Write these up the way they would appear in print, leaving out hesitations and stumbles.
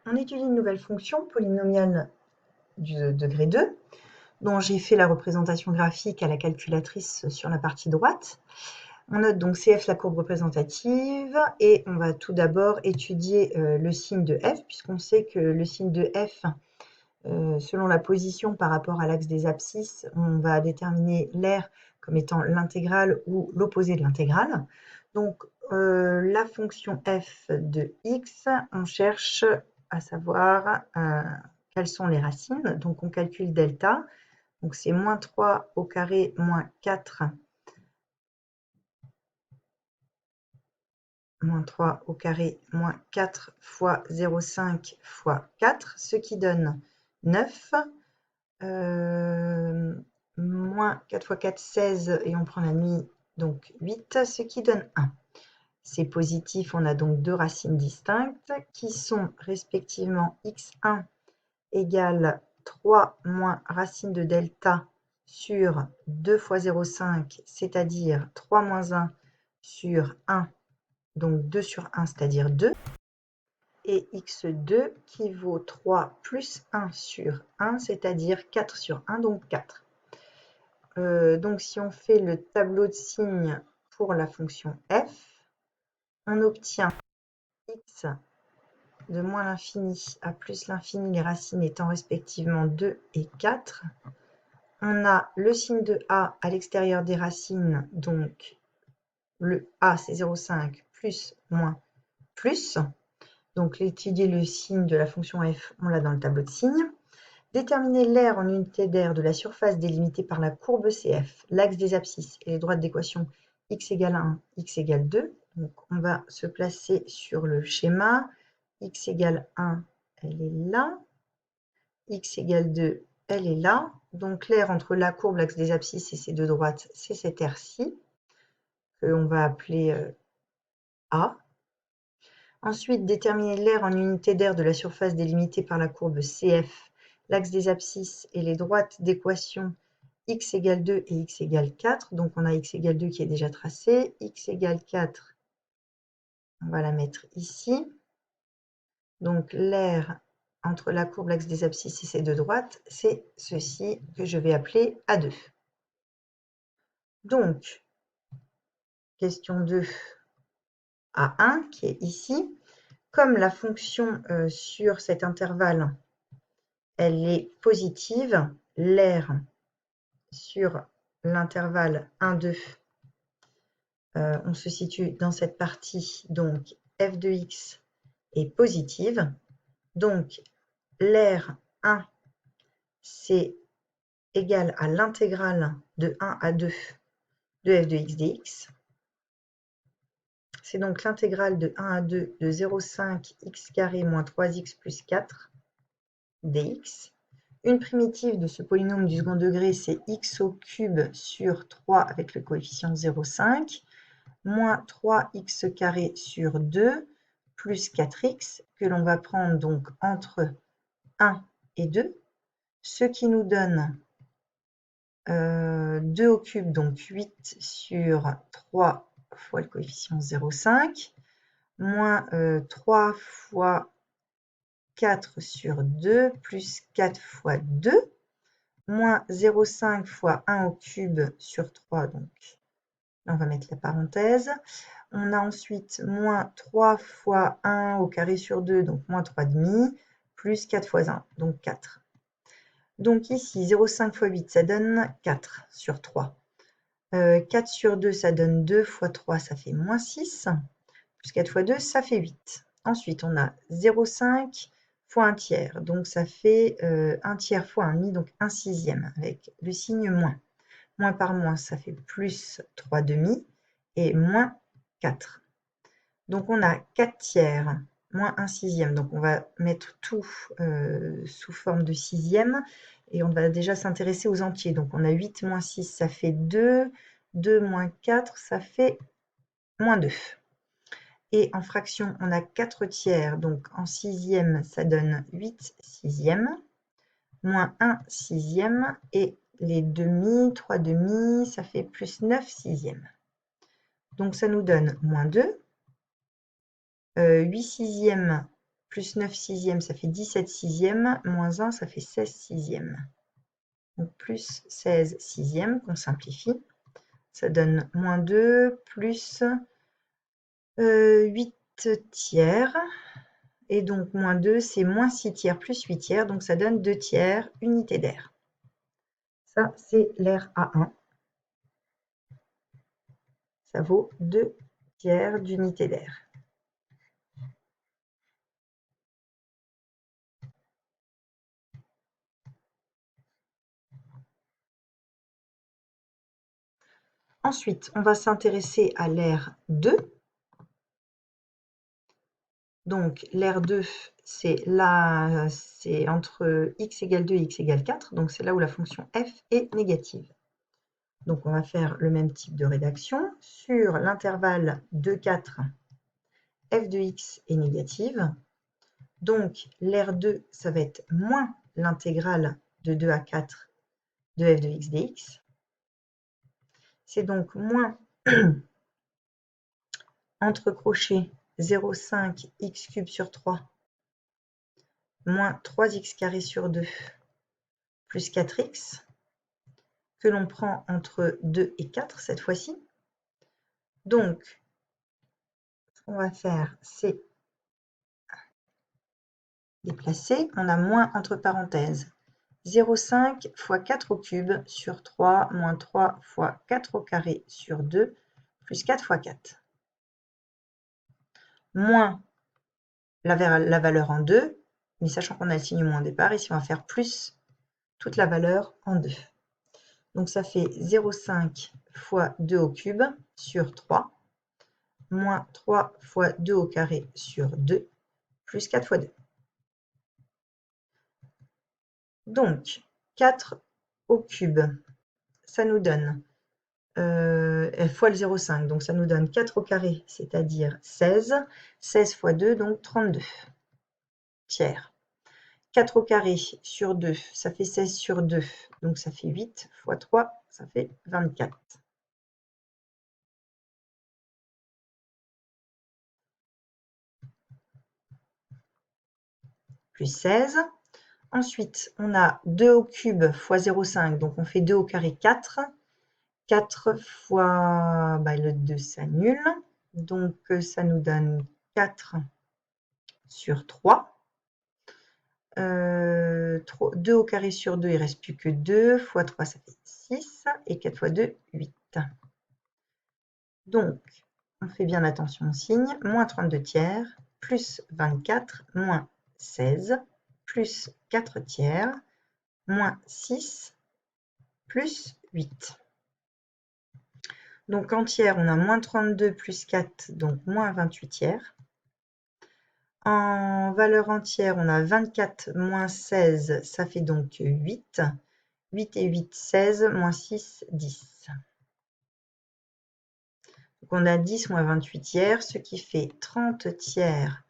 On étudie une nouvelle fonction polynomiale du degré 2, dont j'ai fait la représentation graphique à la calculatrice sur la partie droite. On note donc CF la courbe représentative et on va tout d'abord étudier le signe de f, puisqu'on sait que le signe de f, selon la position par rapport à l'axe des abscisses, on va déterminer l'aire comme étant l'intégrale ou l'opposé de l'intégrale. Donc la fonction f de x, on cherche à savoir quelles sont les racines. Donc on calcule delta, donc c'est moins 3 au carré moins 4 moins 3 au carré moins 4 fois 0,5 fois 4, ce qui donne 9. Moins 4 fois 4, 16, et on prend la nuit, donc 8, ce qui donne 1. C'est positif, on a donc deux racines distinctes qui sont respectivement x1 égale 3 moins racine de delta sur 2 fois 0,5, c'est-à-dire 3 moins 1 sur 1, donc 2 sur 1, c'est-à-dire 2, et x2 qui vaut 3 plus 1 sur 1, c'est-à-dire 4 sur 1, donc 4. Donc si on fait le tableau de signes pour la fonction f, on obtient x de moins l'infini à plus l'infini, les racines étant respectivement 2 et 4. On a le signe de a à l'extérieur des racines, donc le a c'est 0,5 plus moins plus. Donc étudier le signe de la fonction f, on l'a dans le tableau de signes. Déterminer l'aire en unité d'aire de la surface délimitée par la courbe CF, l'axe des abscisses et les droites d'équation x égale 1, x égale 2. Donc on va se placer sur le schéma. X égale 1, elle est là. X égale 2, elle est là. Donc l'aire entre la courbe, l'axe des abscisses et ces deux droites, c'est cette aire-ci, qu'on va appeler A. Ensuite, déterminer l'aire en unité d'aire de la surface délimitée par la courbe CF, l'axe des abscisses et les droites d'équation x égale 2 et x égale 4. Donc on a x égale 2 qui est déjà tracé. X égale 4, on va la mettre ici. Donc l'aire entre la courbe, l'axe des abscisses et ces deux droites, c'est ceci que je vais appeler A2. Donc, question 2, A1 qui est ici. Comme la fonction sur cet intervalle, elle est positive, l'aire sur l'intervalle 1, 2, on se situe dans cette partie, donc f de x est positive. Donc l'aire 1, c'est égal à l'intégrale de 1 à 2 de f de x dx. C'est donc l'intégrale de 1 à 2 de 0,5 x carré moins 3x plus 4 dx. Une primitive de ce polynôme du second degré, c'est x au cube sur 3 avec le coefficient 0,5, moins 3x carré sur 2, plus 4x, que l'on va prendre donc entre 1 et 2, ce qui nous donne 2 au cube, donc 8 sur 3 fois le coefficient 0,5, moins 3 fois 4 sur 2, plus 4 fois 2, moins 0,5 fois 1 au cube sur 3, donc là on va mettre la parenthèse. On a ensuite moins 3 fois 1 au carré sur 2, donc moins 3,5, plus 4 fois 1, donc 4. Donc ici, 0,5 fois 8, ça donne 4 sur 3. 4 sur 2, ça donne 2 fois 3, ça fait moins 6. Plus 4 fois 2, ça fait 8. Ensuite, on a 0,5 fois 1 tiers. Donc, ça fait 1 tiers fois 1 demi, donc 1 sixième, avec le signe moins. Moins par moins, ça fait plus 3 demi et moins 4. Donc, on a 4 tiers moins 1 sixième. Donc, on va mettre tout sous forme de sixième. Et on va déjà s'intéresser aux entiers. Donc, on a 8 moins 6, ça fait 2. 2 moins 4, ça fait moins 2. Et en fraction, on a 4 tiers. Donc, en sixième, ça donne 8 sixièmes. Moins 1 sixième. Et les demi, 3 demi, ça fait plus 9 sixièmes. Donc, ça nous donne moins 2. 8 sixièmes plus 9 sixièmes, ça fait 17 sixièmes, moins 1, ça fait 16 sixièmes. Donc plus 16 sixièmes, qu'on simplifie, ça donne moins 2 plus 8 tiers. Et donc moins 2, c'est moins 6 tiers plus 8 tiers, donc ça donne 2 tiers unité d'air. Ça, c'est l'air A1. Ça vaut 2 tiers d'unité d'air. Ensuite, on va s'intéresser à l'air 2. Donc, l'air 2, c'est entre x égale 2 et x égale 4. Donc, c'est là où la fonction f est négative. Donc, on va faire le même type de rédaction. Sur l'intervalle 2, 4, f de x est négative. Donc, l'air 2, ça va être moins l'intégrale de 2 à 4 de f de x dx. C'est donc moins entre crochets 0,5 x cube sur 3 moins 3x carré sur 2 plus 4x que l'on prend entre 2 et 4 cette fois-ci. Donc, ce qu'on va faire, c'est déplacer. On a moins entre parenthèses 0,5 fois 4 au cube sur 3 moins 3 fois 4 au carré sur 2 plus 4 fois 4. Moins la valeur en 2, mais sachant qu'on a le signe moins au départ, ici on va faire plus toute la valeur en 2. Donc ça fait 0,5 fois 2 au cube sur 3, moins 3 fois 2 au carré sur 2, plus 4 fois 2. Donc 4 au cube, ça nous donne fois le 0,5, donc ça nous donne 4 au carré, c'est-à-dire 16. 16 fois 2, donc 32 tiers. 4 au carré sur 2, ça fait 16 sur 2, donc ça fait 8 fois 3, ça fait 24. Plus 16. Ensuite, on a 2 au cube fois 0,5, donc on fait 2 au carré 4. 4 fois le 2 s'annule, donc ça nous donne 4 sur 3. 2 au carré sur 2, il ne reste plus que 2, fois 3 ça fait 6, et 4 fois 2, 8. Donc, on fait bien attention au signe, moins 32 tiers, plus 24, moins 16, plus 4 tiers, moins 6, plus 8. Donc en tiers, on a moins 32 plus 4, donc moins 28 tiers. En valeur entière, on a 24 moins 16, ça fait donc 8. 8 et 8, 16, moins 6, 10. Donc on a 10 moins 28 tiers, ce qui fait 30 tiers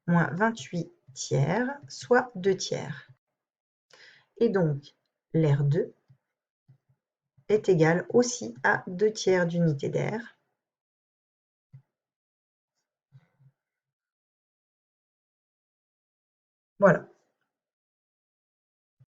moins 28 tiers, soit 2 tiers. Et donc, l'air 2 est égal aussi à 2 tiers d'unité d'air.